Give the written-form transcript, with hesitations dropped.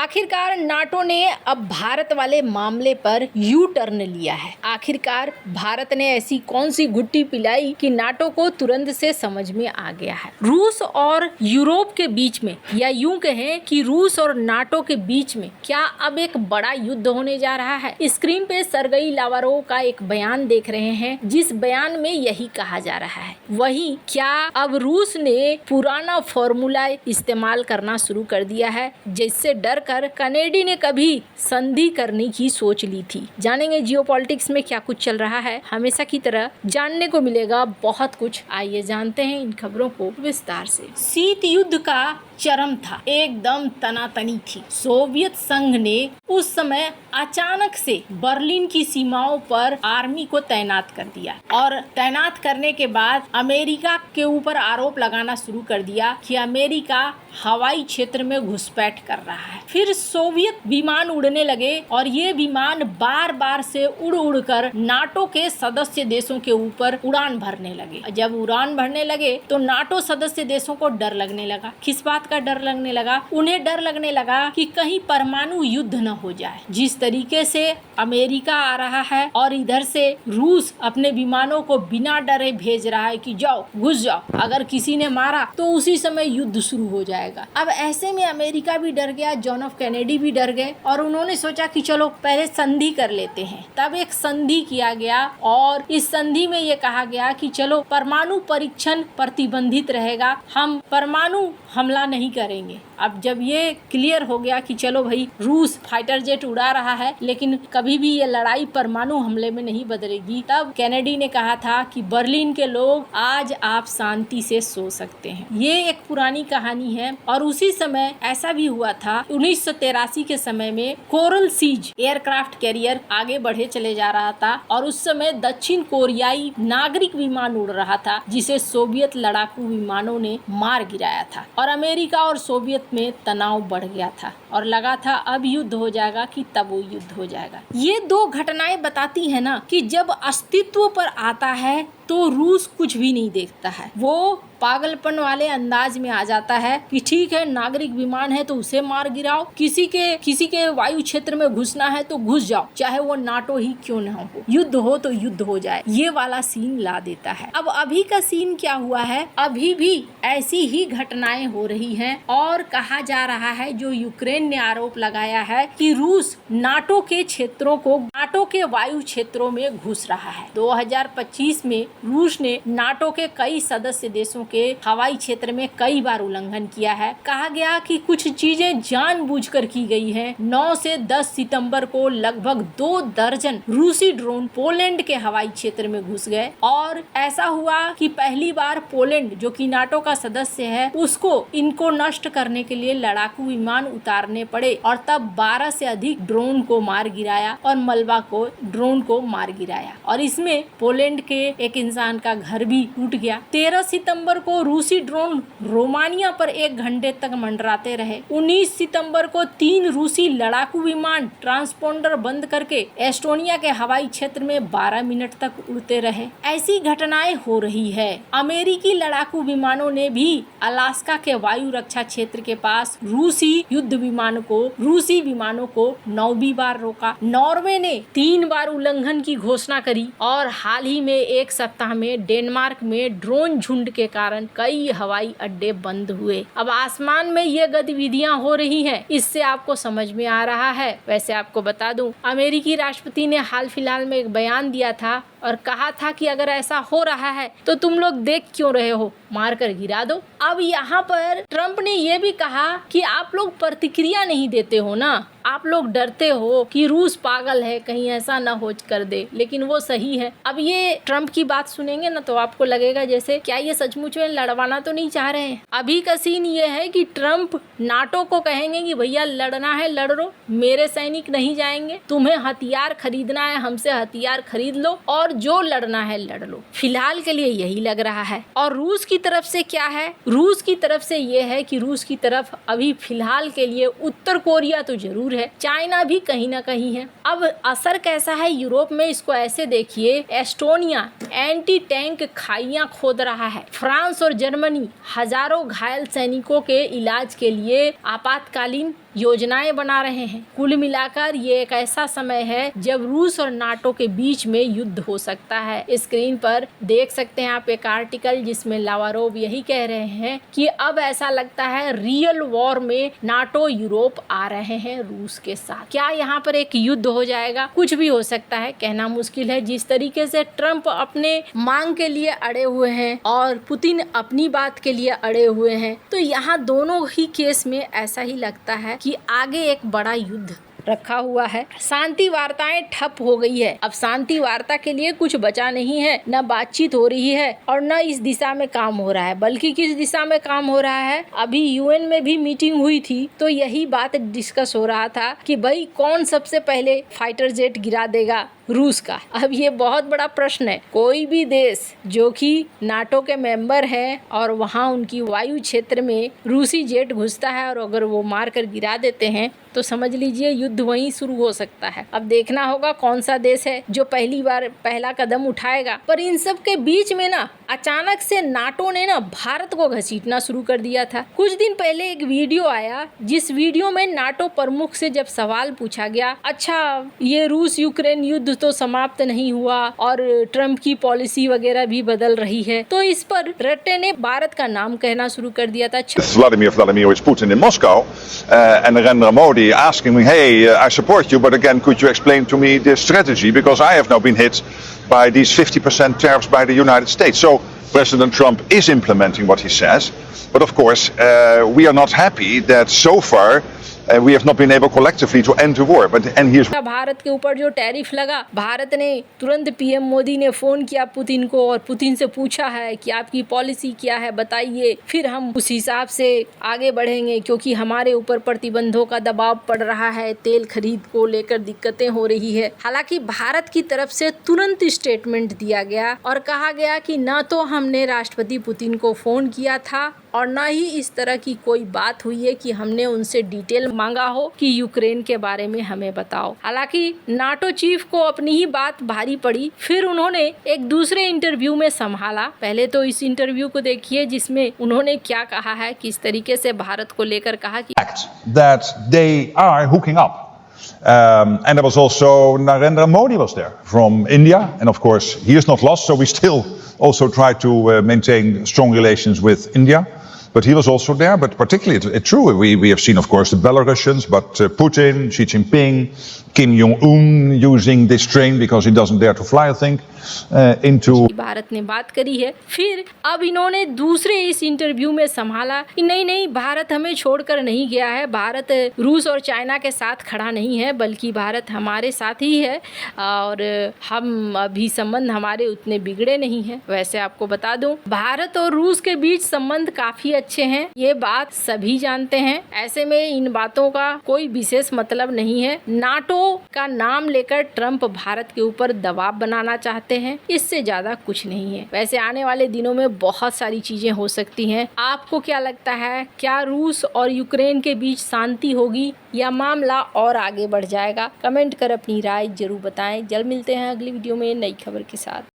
आखिरकार नाटो ने अब भारत वाले मामले पर यू टर्न लिया है। आखिरकार भारत ने ऐसी कौन सी गुट्टी पिलाई कि नाटो को तुरंत से समझ में आ गया है। रूस और यूरोप के बीच में, या यूं कहें कि रूस और नाटो के बीच में क्या अब एक बड़ा युद्ध होने जा रहा है। स्क्रीन पे सरगई लावारोव का एक बयान देख रहे हैं, जिस बयान में यही कहा जा रहा है। वहीं क्या अब रूस ने पुराना फॉर्मूला इस्तेमाल करना शुरू कर दिया है, जिससे डर कर कनेडी ने कभी संधि करने की सोच ली थी। जानेंगे जियोपॉलिटिक्स में क्या कुछ चल रहा है। हमेशा की तरह जानने को मिलेगा बहुत कुछ। आइए जानते हैं इन खबरों को विस्तार से। शीत युद्ध का चरम था, एकदम तनातनी थी। सोवियत संघ ने उस समय अचानक से बर्लिन की सीमाओं पर आर्मी को तैनात कर दिया और तैनात करने के बाद अमेरिका के ऊपर आरोप लगाना शुरू कर दिया कि अमेरिका हवाई क्षेत्र में घुसपैठ कर रहा है। फिर सोवियत विमान उड़ने लगे और ये विमान बार बार से उड़ उड़ कर नाटो के सदस्य देशों के ऊपर उड़ान भरने लगे। जब उड़ान भरने लगे तो नाटो सदस्य देशों को डर लगने लगा। किस बात का डर लगने लगा? उन्हें डर लगने लगा कि कहीं परमाणु युद्ध न हो जाए। जिस तरीके से अमेरिका आ रहा है और इधर से रूस अपने विमानों को बिना डरे भेज रहा है कि जाओ घुस जाओ, अगर किसी ने मारा तो उसी समय युद्ध शुरू हो जाएगा। अब ऐसे में अमेरिका भी डर गया, जॉन एफ कैनेडी भी डर गए और उन्होंने सोचा कि चलो पहले संधि कर लेते हैं। तब एक संधि किया गया और इस संधि में ये कहा गया कि चलो परमाणु परीक्षण प्रतिबंधित रहेगा, हम परमाणु हमला नहीं करेंगे। अब जब ये क्लियर हो गया कि चलो भाई रूस फाइटर जेट उड़ा रहा है लेकिन कभी भी ये लड़ाई परमाणु हमले में नहीं बदलेगी, तब कैनेडी ने कहा था कि बर्लिन के लोग आज आप शांति से सो सकते हैं। ये एक पुरानी कहानी है और उसी समय ऐसा भी हुआ था 1983 के समय में कोरल सीज एयरक्राफ्ट कैरियर आगे बढ़े चले जा रहा था और उस समय दक्षिण कोरियाई नागरिक विमान उड़ रहा था जिसे सोवियत लड़ाकू विमानों ने मार गिराया था और अमेरिका और सोवियत में तनाव बढ़ गया था और लगा था अब युद्ध हो जाएगा कि तब वो युद्ध हो जाएगा। ये दो घटनाएं बताती है ना कि जब अस्तित्व पर आता है तो रूस कुछ भी नहीं देखता है। वो पागलपन वाले अंदाज में आ जाता है कि ठीक है नागरिक विमान है तो उसे मार गिराओ, किसी के वायु क्षेत्र में घुसना है तो घुस जाओ, चाहे वो नाटो ही क्यों न हो, युद्ध हो तो युद्ध हो जाए, ये वाला सीन ला देता है। अब अभी का सीन क्या हुआ है? अभी भी ऐसी ही घटनाएं हो रही हैं और कहा जा रहा है, जो यूक्रेन ने आरोप लगाया है कि रूस नाटो के क्षेत्रों को, नाटो के वायु क्षेत्रों में घुस रहा है। 2025 में रूस ने नाटो के कई सदस्य देशों के हवाई क्षेत्र में कई बार उल्लंघन किया है। कहा गया कि कुछ चीजें जानबूझकर की गई हैं। 9 से 10 सितंबर को लगभग 2 दर्जन रूसी ड्रोन पोलैंड के हवाई क्षेत्र में घुस गए और ऐसा हुआ कि पहली बार पोलैंड, जो कि नाटो का सदस्य है, उसको इनको नष्ट करने के लिए लड़ाकू विमान उतारने पड़े और तब 12 से अधिक ड्रोन को मार गिराया और मलबा को ड्रोन को मार गिराया और इसमें पोलैंड के एक इंसान का घर भी टूट गया। 13 सितंबर को रूसी ड्रोन रोमानिया पर 1 घंटे तक मंडराते रहे। 19 सितंबर को 3 रूसी लड़ाकू विमान ट्रांसपोंडर बंद करके एस्टोनिया के हवाई क्षेत्र में 12 मिनट तक उड़ते रहे। ऐसी घटनाएं हो रही है। अमेरिकी लड़ाकू विमानों ने भी अलास्का के वायु रक्षा क्षेत्र के पास रूसी युद्ध रूसी विमानों को 9वीं बार रोका। नॉर्वे ने 3 बार उल्लंघन की घोषणा करी और हाल ही में एक सप्ताह में डेनमार्क में ड्रोन झुंड के कारण कई हवाई अड्डे बंद हुए। अब आसमान में ये गतिविधियां हो रही हैं, इससे आपको समझ में आ रहा है। वैसे आपको बता दूं, अमेरिकी राष्ट्रपति ने हाल फिलहाल में एक बयान दिया था और कहा था कि अगर ऐसा हो रहा है तो तुम लोग देख क्यों रहे हो, मार कर गिरा दो। अब यहाँ पर ट्रंप ने ये भी कहा कि आप लोग प्रतिक्रिया नहीं देते हो ना, आप लोग डरते हो कि रूस पागल है, कहीं ऐसा ना हो कर दे, लेकिन वो सही है। अब ये ट्रंप की बात सुनेंगे ना तो आपको लगेगा जैसे क्या ये सचमुच में लड़वाना तो नहीं चाह रहे हैं। अभी का सीन ये है कि ट्रंप नाटो को कहेंगे कि भैया लड़ना है लड़ लो, मेरे सैनिक नहीं जाएंगे, तुम्हें हथियार खरीदना है हमसे हथियार खरीद लो और जो लड़ना है लड़ लो। फिलहाल के लिए यही लग रहा है। और रूस की तरफ से क्या है? रूस की तरफ से ये है कि रूस की तरफ अभी फिलहाल के लिए उत्तर कोरिया तो जरूर है, चाइना भी कहीं ना कहीं है। अब असर कैसा है यूरोप में, इसको ऐसे देखिए, एस्टोनिया एंटी टैंक खाइयां खोद रहा है। फ्रांस और जर्मनी हजारों घायल सैनिकों के इलाज के लिए आपातकालीन योजनाएं बना रहे हैं। कुल मिलाकर ये एक ऐसा समय है जब रूस और नाटो के बीच में युद्ध हो सकता है। स्क्रीन पर देख सकते हैं आप एक आर्टिकल जिसमें लावारोव यही कह रहे हैं कि अब ऐसा लगता है रियल वॉर में नाटो यूरोप आ रहे हैं रूस के साथ। क्या यहाँ पर एक युद्ध हो जाएगा? कुछ भी हो सकता है, कहना मुश्किल है। जिस तरीके से ट्रंप अपने मांग के लिए अड़े हुए हैं और पुतिन अपनी बात के लिए अड़े हुए हैं, तो यहाँ दोनों ही केस में ऐसा ही लगता है कि आगे एक बड़ा युद्ध रखा हुआ है। शांति वार्ताएं ठप हो गई है। अब शांति वार्ता के लिए कुछ बचा नहीं है, न बातचीत हो रही है और न इस दिशा में काम हो रहा है। बल्कि किस दिशा में काम हो रहा है, अभी यूएन में भी मीटिंग हुई थी तो यही बात डिस्कस हो रहा था कि भाई कौन सबसे पहले फाइटर जेट गिरा देगा रूस का। अब ये बहुत बड़ा प्रश्न है। कोई भी देश जो कि नाटो के मेंबर है और वहाँ उनकी वायु क्षेत्र में रूसी जेट घुसता है और अगर वो मार कर गिरा देते हैं तो समझ लीजिए युद्ध वहीं शुरू हो सकता है। अब देखना होगा कौन सा देश है जो पहली बार पहला कदम उठाएगा। पर इन सब के बीच में ना अचानक से नाटो ने ना भारत को घसीटना शुरू कर दिया था। कुछ दिन पहले एक वीडियो आया जिस वीडियो में नाटो प्रमुख से जब सवाल पूछा गया, अच्छा ये रूस यूक्रेन युद्ध तो समाप्त नहीं हुआ और ट्रंप की पॉलिसी वगैरह भी बदल रही है, तो इस पर रट्टे ने भारत का नाम कहना शुरू कर दिया था। Vladimir Vladimirovich Putin in Moscow and Narendra Modi asking me, hey, I support you, but again, could you explain to me this strategy? Because I have now been hit by these 50% tariffs by the United States. So President Trump is implementing what he says. But of course, we are not happy that so far we have not been able collectively to end the war. And here's Bharat के ऊपर जो tariff लगा, भारत ने तुरंत PM Modi ने phone किया Putin को और पुतिन से पूछा है कि आपकी पॉलिसी क्या है बताइए, फिर हम उस हिसाब से आगे बढ़ेंगे क्योंकि हमारे ऊपर प्रतिबंधों का दबाव पड़ रहा है, तेल खरीद को लेकर दिक्कतें हो रही है। हालांकि भारत की तरफ से तुरंत स्टेटमेंट दिया गया और कहा गया कि न तो हमने राष्ट्रपति पुतिन को फोन किया था और न ही इस तरह की कोई बात हुई है कि हमने उनसे डिटेल मांगा हो कि यूक्रेन के बारे में हमें बताओ। हालांकि नाटो चीफ को अपनी ही बात भारी पड़ी, फिर उन्होंने एक दूसरे इंटरव्यू में संभाला। पहले तो इस इंटरव्यू को देखिए जिसमें उन्होंने क्या कहा है, किस तरीके से भारत को लेकर कहा कि that they are hooking up. And there was also Narendra Modi was there from India, and of course he is not lost, so we still also try to maintain strong relations with India. But he was also there. But particularly, it's true. We have seen, of course, the Belarusians, but Putin, Xi Jinping, Kim Jong-un using this train because he doesn't dare to fly, I think, into. Bharat ने बात करी है। फिर अब इन्होंने दूसरे इस interview में संभाला कि नहीं, भारत हमें छोड़कर नहीं गया है, भारत रूस और चाइना के साथ खड़ा नहीं है, बल्कि भारत हमारे साथ ही है और हम अभी संबंध हमारे उतने बिगड़े नहीं हैं। वैसे आपको बता दूं, भारत और रूस के बीच संबंध काफी अच्छे हैं, ये बात सभी जानते हैं। ऐसे में इन बातों का कोई विशेष मतलब नहीं है। नाटो का नाम लेकर ट्रंप भारत के ऊपर दबाव बनाना चाहते हैं, इससे ज्यादा कुछ नहीं है। वैसे आने वाले दिनों में बहुत सारी चीजें हो सकती हैं। आपको क्या लगता है, क्या रूस और यूक्रेन के बीच शांति होगी या मामला और आगे बढ़ जाएगा? कमेंट कर अपनी राय जरूर बताएं। जल्द मिलते हैं अगली वीडियो में नई खबर के साथ।